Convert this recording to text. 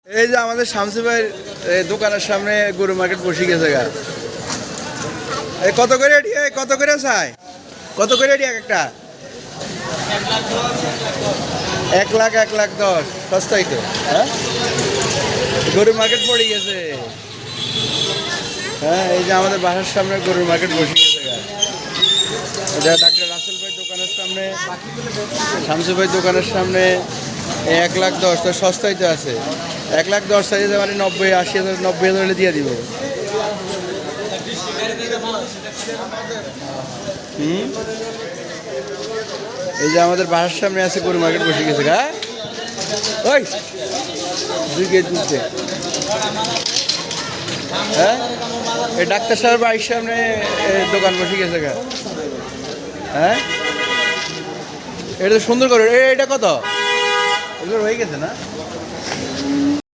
এই যে আমাদের শামসু ভাইয়ের দোকানের সামনে গরু মার্কেট বসে গেছে গা। এই কত করে কত করে চাই, কত করে এক একটা? 1,00,000 সস্তাই তো। হ্যাঁ, গরু মার্কেট পড়ে গেছে। হ্যাঁ, এই যে আমাদের বাসার সামনে গরুর মার্কেট বসে গেছে গা। এটা ডাক্তার রাসেল ভাই দোকানের সামনে, শামসু ভাই দোকানের সামনে 1,10,000 তো সস্তাই তো আছে। 1,10,000 চাইছে মানে 90,000, 80,000, 90,000 হলে দিয়ে দিব। এই যে আমাদের বাসার সামনে আছে গরু মার্কেট বসে গেছে গা। ওই 2 কেজি দুধে। হ্যাঁ, এই ডাক্তার সাহেব বাড়ির সামনে দোকান বসে গেছে গা। হ্যাঁ, এটা তো সুন্দর করে। এটা কত? এগুলো হয়ে গেছে না?